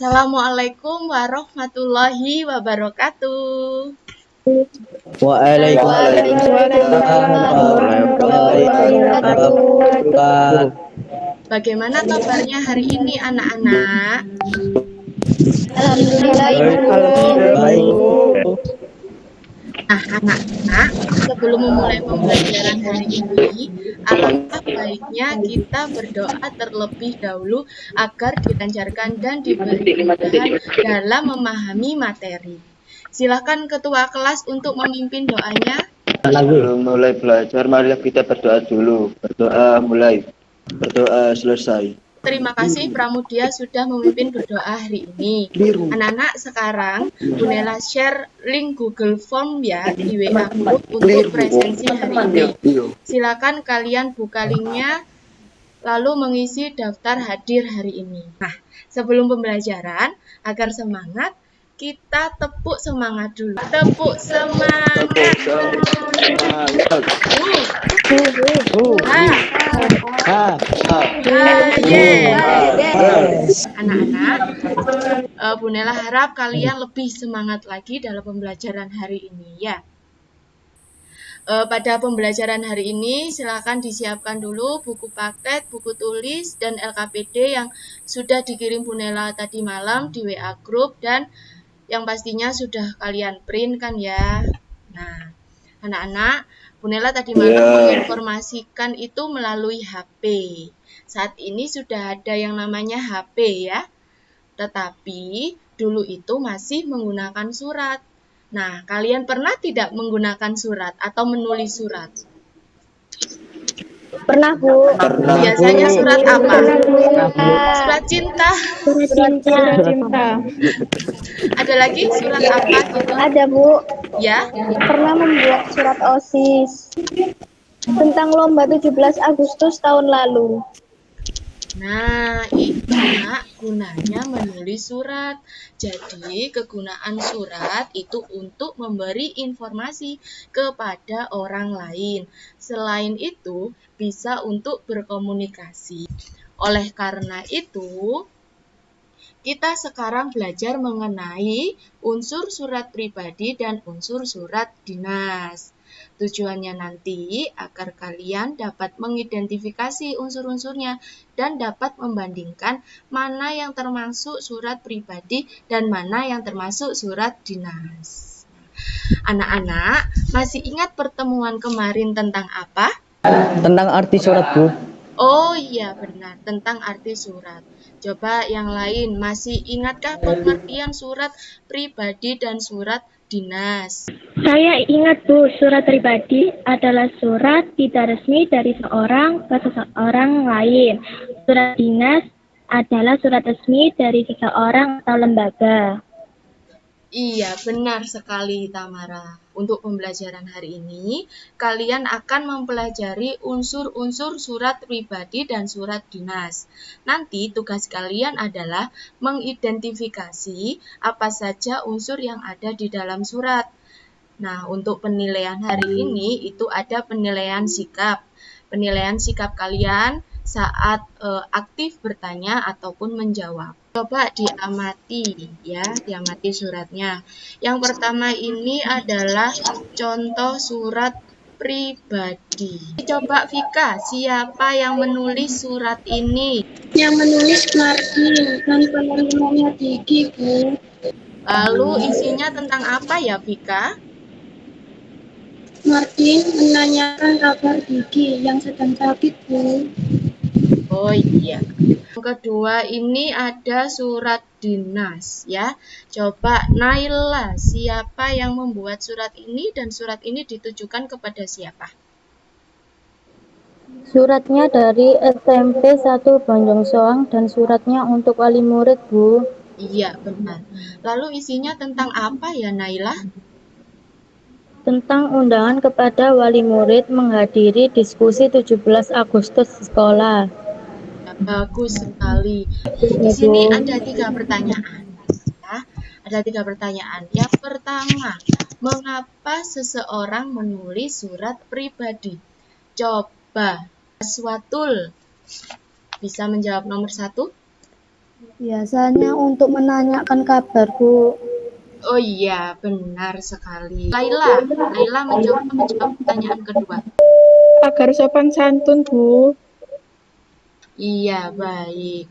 Assalamualaikum warahmatullahi wabarakatuh. Waalaikumsalam warahmatullahi wabarakatuh. Bagaimana kabarnya hari ini anak-anak? Alhamdulillah, Baik. Nah, anak-anak, sebelum memulai pembelajaran hari ini, alangkah baiknya kita berdoa terlebih dahulu agar dilancarkan dan diberi kemudahan dalam memahami materi. Silakan ketua kelas untuk memimpin doanya. Sebelum mulai belajar, marilah kita berdoa dulu. Berdoa mulai. Berdoa selesai. Terima kasih Pramudia sudah memimpin berdoa hari ini. Anak-anak, sekarang Bu Nela share link Google Form ya di WA Group untuk presensi hari ini. Silakan kalian buka linknya lalu mengisi daftar hadir hari ini. Nah, sebelum pembelajaran, agar semangat, kita tepuk semangat dulu. Tepuk semangat. Anak-anak, Bu Nela harap kalian lebih semangat lagi dalam pembelajaran hari ini ya. Pada pembelajaran hari ini silakan disiapkan dulu buku paket, buku tulis, dan LKPD yang sudah dikirim Bu Nela tadi malam di WA Group dan yang pastinya sudah kalian print kan ya. Nah, anak-anak, Bu Nela tadi malam menginformasikan itu melalui HP. Saat ini sudah ada yang namanya HP ya. Tetapi dulu itu masih menggunakan surat. Nah, kalian pernah tidak menggunakan surat atau menulis surat? Pernah, Bu. Biasanya surat apa? Surat cinta. Surat cinta. Ada lagi surat apa gitu? Ada, Bu. Ya. Pernah membuat surat OSIS tentang lomba 17 Agustus tahun lalu. Nah, itu nak gunanya menulis surat. Jadi, kegunaan surat itu untuk memberi informasi kepada orang lain. Selain itu, bisa untuk berkomunikasi. Oleh karena itu, kita sekarang belajar mengenai unsur surat pribadi dan unsur surat dinas. Tujuannya nanti agar kalian dapat mengidentifikasi unsur-unsurnya dan dapat membandingkan mana yang termasuk surat pribadi dan mana yang termasuk surat dinas. Anak-anak, masih ingat pertemuan kemarin tentang apa? Tentang arti surat, Bu. Oh iya benar, tentang arti surat. Coba yang lain, masih ingatkah pengertian surat pribadi dan surat dinas? Saya ingat, Bu, surat pribadi adalah surat tidak resmi dari seorang ke seseorang lain. Surat dinas adalah surat resmi dari seseorang atau lembaga. Iya, benar sekali Tamara. Untuk pembelajaran hari ini, kalian akan mempelajari unsur-unsur surat pribadi dan surat dinas. Nanti tugas kalian adalah mengidentifikasi apa saja unsur yang ada di dalam surat. Nah, untuk penilaian hari ini itu ada penilaian sikap. Penilaian sikap kalian saat aktif bertanya ataupun menjawab. Coba diamati ya, diamati suratnya. Yang pertama ini adalah contoh surat pribadi. Coba Vika, siapa yang menulis surat ini? Yang menulis Martin dan penerimanya Diki, Bu. Lalu isinya tentang apa ya Vika? Martin menanyakan kabar Diki yang sedang sakit, Bu. Oh iya. Yang kedua ini ada surat dinas ya. Coba Naila, siapa yang membuat surat ini dan surat ini ditujukan kepada siapa? Suratnya dari SMP 1 Bonjong Soang dan suratnya untuk wali murid, Bu. Iya, benar. Lalu isinya tentang apa ya Naila? Tentang undangan kepada wali murid menghadiri diskusi 17 Agustus sekolah. Bagus sekali. Di sini ada 3 pertanyaan. Ya, ada 3 pertanyaan. Yang pertama, mengapa seseorang menulis surat pribadi? Coba, Aswatul bisa menjawab nomor 1? Biasanya untuk menanyakan kabar, Bu. Oh iya, benar sekali. Laila menjawab pertanyaan kedua. Agar sopan santun, Bu. Iya, baik.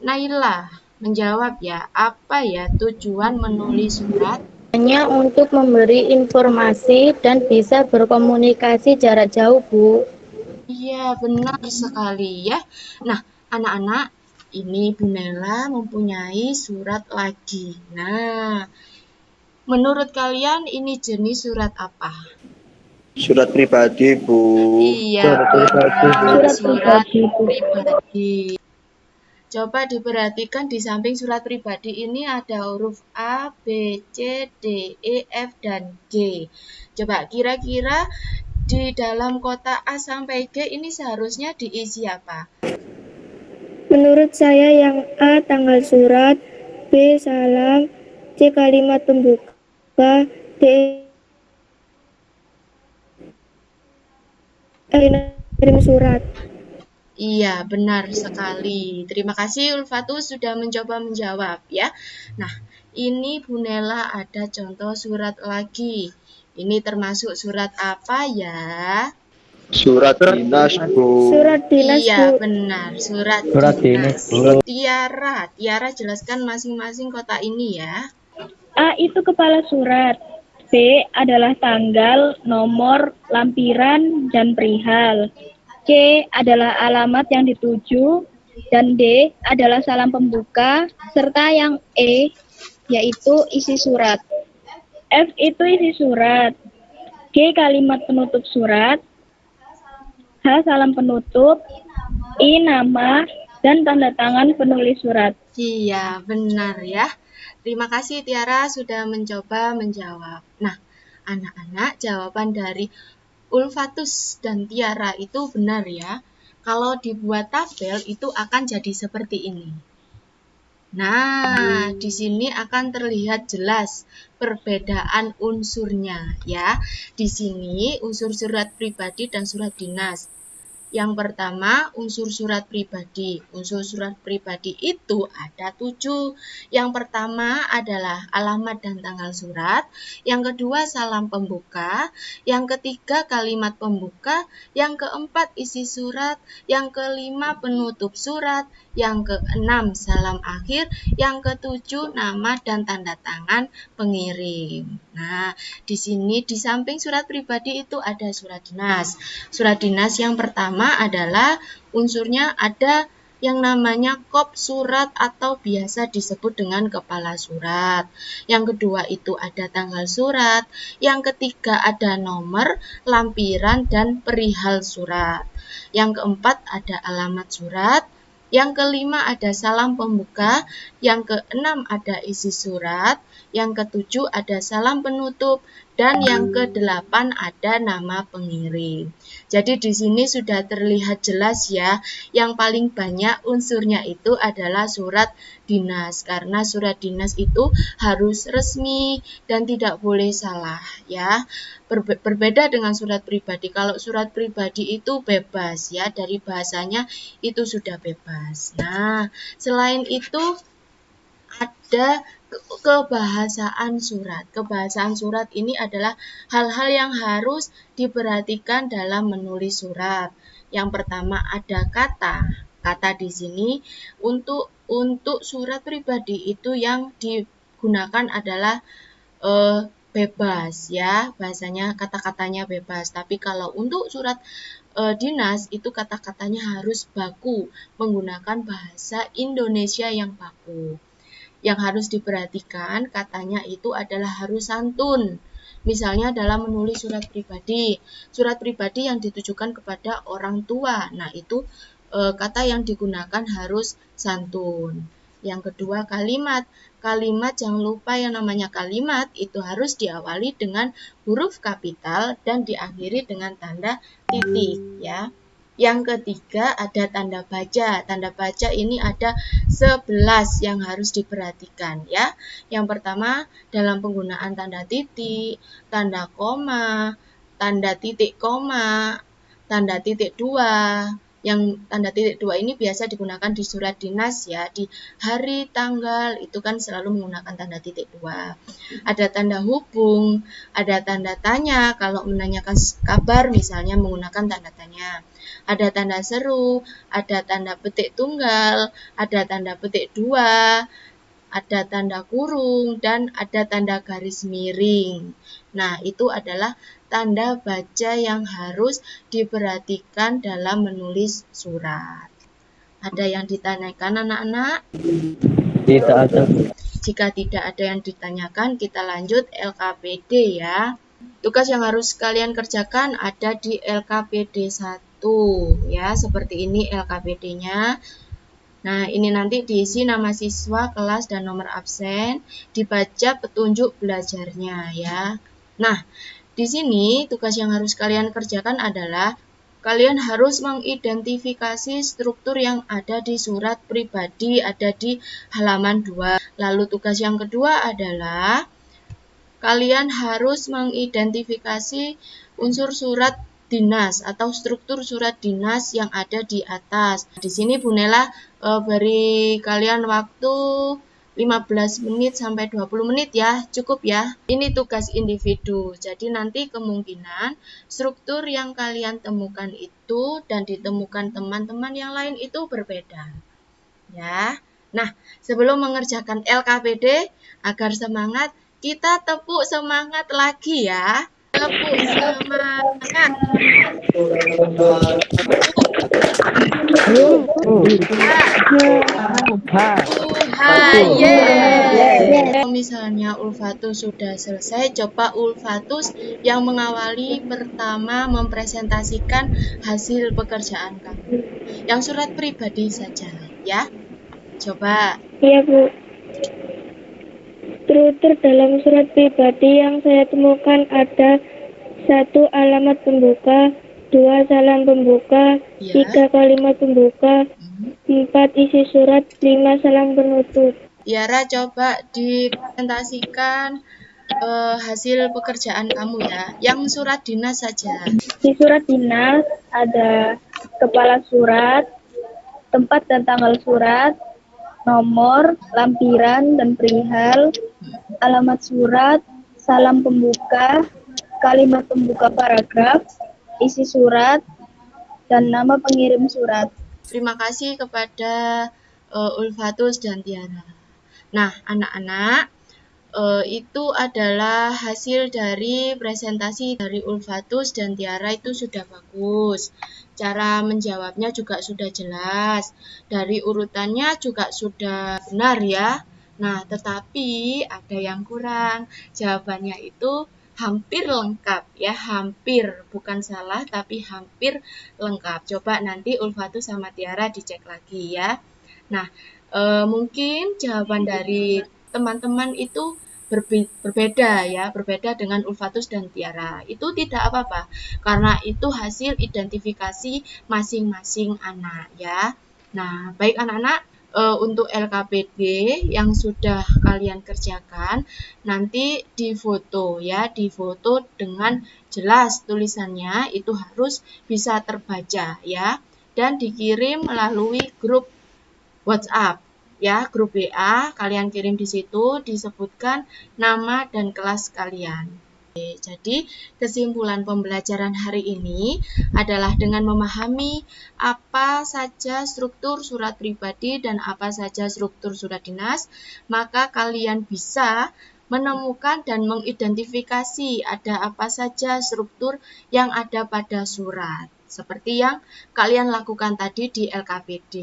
Naila menjawab ya, apa ya tujuan menulis surat? Hanya untuk memberi informasi dan bisa berkomunikasi jarak jauh, Bu. Iya, benar sekali ya. Nah, anak-anak, ini Bu Nela mempunyai surat lagi. Nah, menurut kalian ini jenis surat apa? Surat pribadi, Bu. Iya, benar, surat pribadi. Coba diperhatikan di samping surat pribadi ini ada huruf A, B, C, D, E, F, dan G. Coba kira-kira di dalam kotak A sampai G ini seharusnya diisi apa? Menurut saya yang A tanggal surat, B salam, C kalimat pembuka, D kirim surat. Iya, benar sekali. Terima kasih Ulfatus sudah mencoba menjawab ya. Nah, ini Bu Nela ada contoh surat lagi. Ini termasuk surat apa ya? Surat dinas, Bu. Surat dinas, Iya, Bu. benar. Surat Surat dinas. dinas, Bu. Tiara jelaskan masing-masing kotak ini ya. A itu kepala surat, B adalah tanggal, nomor, lampiran, dan perihal. C adalah alamat yang dituju, dan D adalah salam pembuka, serta yang E yaitu isi surat. F itu isi surat, G kalimat penutup surat, H salam penutup, I nama, dan tanda tangan penulis surat. Iya, benar ya. Terima kasih Tiara sudah mencoba menjawab. Nah, anak-anak, jawaban dari Ulfatus dan Tiara itu benar ya. Kalau dibuat tabel itu akan jadi seperti ini. Nah, di sini akan terlihat jelas perbedaan unsurnya ya. Di sini unsur surat pribadi dan surat dinas. Yang pertama, unsur surat pribadi. Unsur surat pribadi itu ada 7. Yang pertama adalah alamat dan tanggal surat. Yang kedua, salam pembuka. Yang ketiga, kalimat pembuka. Yang keempat, isi surat. Yang kelima, penutup surat. Yang keenam, salam akhir. Yang ketujuh, nama dan tanda tangan pengirim. Nah, di sini di samping surat pribadi itu ada surat dinas. Surat dinas yang pertama adalah unsurnya ada yang namanya kop surat atau biasa disebut dengan kepala surat. Yang kedua itu ada tanggal surat. Yang ketiga ada nomor, lampiran, dan perihal surat. Yang keempat ada alamat surat. Yang kelima ada salam pembuka. Yang keenam ada isi surat. Yang ketujuh ada salam penutup. Dan yang kedelapan ada nama pengirim. Jadi di sini sudah terlihat jelas ya, yang paling banyak unsurnya itu adalah surat dinas. Karena surat dinas itu harus resmi dan tidak boleh salah ya. Berbeda dengan surat pribadi. Kalau surat pribadi itu bebas ya, dari bahasanya itu sudah bebas. Nah, selain itu ada kebahasaan surat. Kebahasaan surat ini adalah hal-hal yang harus diperhatikan dalam menulis surat. Yang pertama ada kata. Kata di sini untuk surat pribadi itu yang digunakan adalah bebas ya, bahasanya kata-katanya bebas. Tapi kalau untuk surat dinas itu kata-katanya harus baku, menggunakan bahasa Indonesia yang baku. Yang harus diperhatikan katanya itu adalah harus santun. Misalnya dalam menulis surat pribadi yang ditujukan kepada orang tua. Nah, itu kata yang digunakan harus santun. Yang kedua kalimat. Kalimat jangan lupa yang namanya kalimat itu harus diawali dengan huruf kapital dan diakhiri dengan tanda titik ya. Yang ketiga ada tanda baca. Tanda baca ini ada 11 yang harus diperhatikan ya. Yang pertama dalam penggunaan tanda titik, tanda koma, tanda titik koma, tanda titik 2, Yang tanda titik 2 ini biasa digunakan di surat dinas ya, di hari tanggal itu kan selalu menggunakan tanda titik 2. Ada tanda hubung, ada tanda tanya kalau menanyakan kabar misalnya menggunakan tanda tanya. Ada tanda seru, ada tanda petik tunggal, ada tanda petik 2, ada tanda kurung, dan ada tanda garis miring. Nah, itu adalah tanda baca yang harus diperhatikan dalam menulis surat. Ada yang ditanyakan anak-anak? Tidak ada. Jika tidak ada yang ditanyakan, kita lanjut LKPD ya. Tugas yang harus kalian kerjakan ada di LKPD 1 ya, seperti ini LKPD-nya. Nah, ini nanti diisi nama siswa, kelas, dan nomor absen, dibaca petunjuk belajarnya ya. Nah, di sini tugas yang harus kalian kerjakan adalah kalian harus mengidentifikasi struktur yang ada di surat pribadi ada di halaman 2. Lalu tugas yang kedua adalah kalian harus mengidentifikasi unsur surat dinas atau struktur surat dinas yang ada di atas. Di sini Bu Nela beri kalian waktu 15 menit sampai 20 menit ya, cukup ya. Ini tugas individu. Jadi nanti kemungkinan struktur yang kalian temukan itu dan ditemukan teman-teman yang lain itu berbeda. Ya. Nah, sebelum mengerjakan LKPD agar semangat, kita tepuk semangat lagi ya. Tepuk semangat. Kalau misalnya Ulfatus sudah selesai, coba Ulfatus yang mengawali pertama mempresentasikan hasil pekerjaan kamu. Yang surat pribadi saja ya. Coba. Iya, Bu. Struktur dalam surat pribadi yang saya temukan ada 1. Alamat pembuka, 2. Salam pembuka, Ya. 3. Kalimat pembuka, 4. Isi surat, 5. Salam penutup. Tiara, coba dipresentasikan hasil pekerjaan kamu ya, yang surat dinas saja. Di surat dinas ada kepala surat, tempat dan tanggal surat, nomor, lampiran, dan perihal, alamat surat, salam pembuka, kalimat pembuka paragraf, isi surat, dan nama pengirim surat. Terima kasih kepada Ulfatus dan Tiara. Nah, anak-anak, itu adalah hasil dari presentasi dari Ulfatus dan Tiara itu sudah bagus. Cara menjawabnya juga sudah jelas. Dari urutannya juga sudah benar ya. Nah, tetapi ada yang kurang. Jawabannya itu hampir lengkap ya, hampir, bukan salah tapi hampir lengkap. Coba nanti Ulfatus sama Tiara dicek lagi ya. Nah, mungkin jawaban dari teman-teman itu berbeda ya, berbeda dengan Ulfatus dan Tiara. Itu tidak apa-apa, karena itu hasil identifikasi masing-masing anak ya. Nah, baik anak-anak, untuk LKPD yang sudah kalian kerjakan, nanti difoto ya, difoto dengan jelas tulisannya itu harus bisa terbaca ya, dan dikirim melalui grup WhatsApp ya, grup WA, kalian kirim di situ disebutkan nama dan kelas kalian. Oke, jadi kesimpulan pembelajaran hari ini adalah dengan memahami apa saja struktur surat pribadi dan apa saja struktur surat dinas, maka kalian bisa menemukan dan mengidentifikasi ada apa saja struktur yang ada pada surat, seperti yang kalian lakukan tadi di LKPD.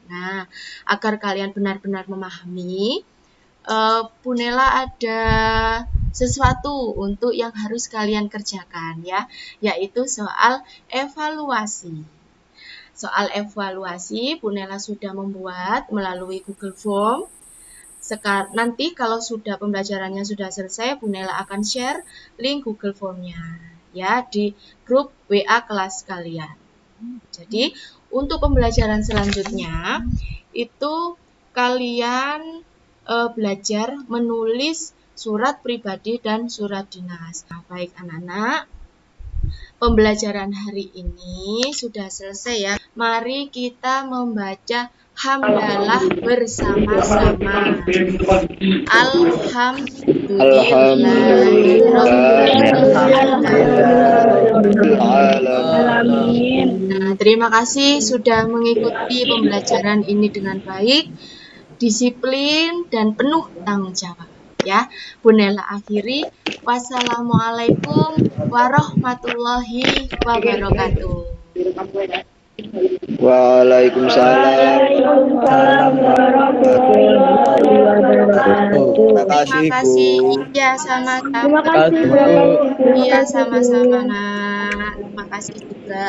Nah, agar kalian benar-benar memahami, Bu Nela ada sesuatu untuk yang harus kalian kerjakan ya, yaitu soal evaluasi. Soal evaluasi Bu Nela sudah membuat melalui Google Form. Nanti kalau sudah pembelajarannya sudah selesai, Bu Nela akan share link Google Form-nya ya di grup WA kelas kalian. Jadi untuk pembelajaran selanjutnya itu kalian belajar menulis surat pribadi dan surat dinas. Nah, baik anak-anak, pembelajaran hari ini sudah selesai ya. Mari kita membaca hamdalah bersama-sama. Alamin. Nah, terima kasih sudah mengikuti pembelajaran ini dengan baik, disiplin, dan penuh tanggung jawab. Ya, Bu Nela akhiri. Wassalamualaikum warahmatullahi wabarakatuh. Waalaikumsalam. Terima kasih, Terima kasih. Bu. Iya, sama-sama. Terima kasih, Bu. Iya, sama-sama, Nak. Terima kasih juga.